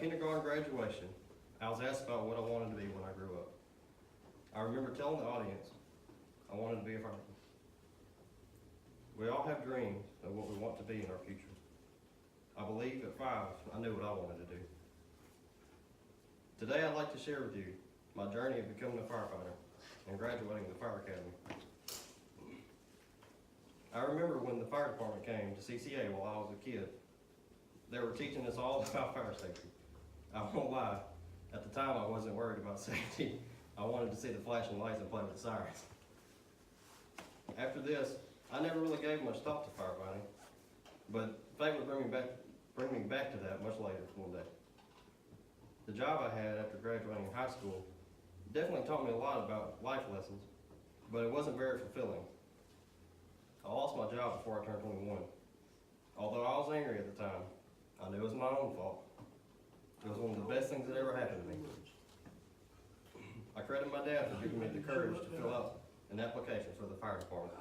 kindergarten graduation, I was asked about what I wanted to be when I grew up. I remember telling the audience I wanted to be a fireman. We all have dreams of what we want to be in our future. I believe at 5, I knew what I wanted to do. Today I'd like to share with you my journey of becoming a firefighter and graduating the fire academy. I remember when the fire department came to CCA while I was a kid. They were teaching us all about fire safety. I won't lie, at the time I wasn't worried about safety. I wanted to see the flashing lights and play with the sirens. After this, I never really gave much thought to firefighting, but fate would bring me back to that much later one day. The job I had after graduating high school definitely taught me a lot about life lessons, but it wasn't very fulfilling. I lost my job before I turned 21. Although I was angry at the time, I knew it was my own fault. It was one of the best things that ever happened to me. I credit my dad for giving me the courage to fill out an application for the fire department.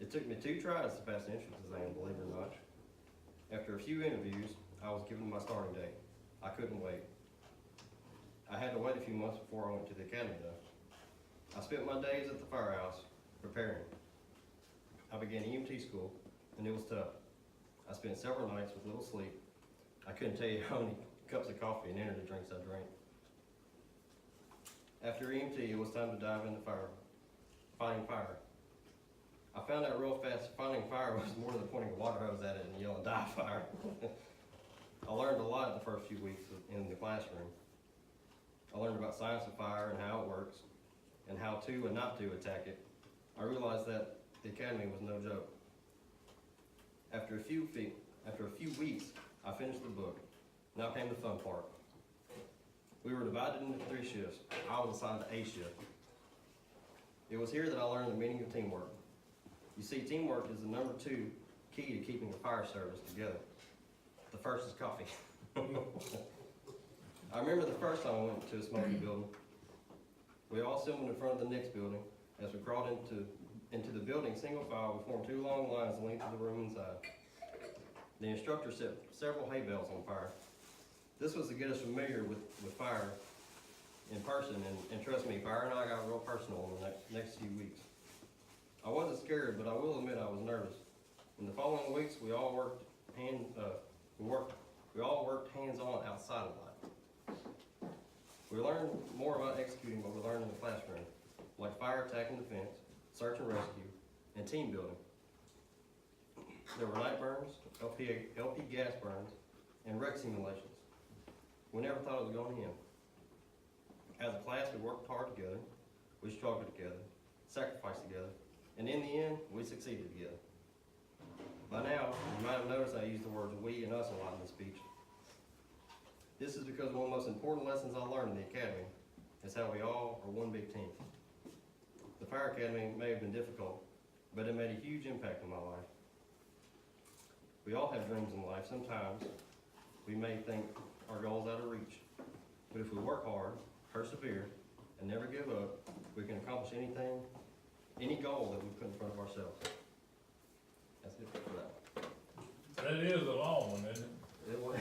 It took me 2 tries to pass the entrance exam, believe it or not. After a few interviews, I was given my starting date. I couldn't wait. I had to wait a few months before I went to the academy though. I spent my days at the firehouse preparing. I began EMT school, and it was tough. I spent several nights with little sleep. I couldn't tell you how many cups of coffee and energy drinks I drank. After EMT, it was time to dive into fighting fire. I found out real fast fighting fire was more than pointing a water hose at it and yelling, "Die fire." I learned a lot the first few weeks in the classroom. I learned about science of fire and how it works, and how to and not to attack it. I realized that the academy was no joke. After a few weeks, I finished the book. Now came the fun part. We were divided into 3 shifts. I was assigned to A shift. It was here that I learned the meaning of teamwork. You see, teamwork is the number 2 key to keeping a fire service together. The first is coffee. I remember the first time I went to a smoky building. We all assembled in front of the next building. As we crawled into the building single file, we formed 2 long lines the length of the room inside. The instructor set several hay bales on fire. This was to get us familiar with fire in person, and trust me, fire and I got real personal in the next few weeks. I wasn't scared, but I will admit I was nervous. In the following weeks, we all worked hands-on outside of life. We learned more about executing what we learned in the classroom, like fire attack and defense, search and rescue, and team building. There were night burns, LP gas burns, and wreck simulations. We never thought it was going to end. As a class, we worked hard together, we struggled together, sacrificed together, and in the end, we succeeded together. By now, you might have noticed I use the words we and us a lot in this speech. This is because one of the most important lessons I learned in the academy is how we all are one big team. The fire academy may have been difficult, but it made a huge impact on my life. We all have dreams in life. Sometimes we may think our goal's out of reach, but if we work hard, persevere, and never give up, we can accomplish anything, any goal that we put in front of ourselves. That's it for that. That is a long one, isn't it? It was.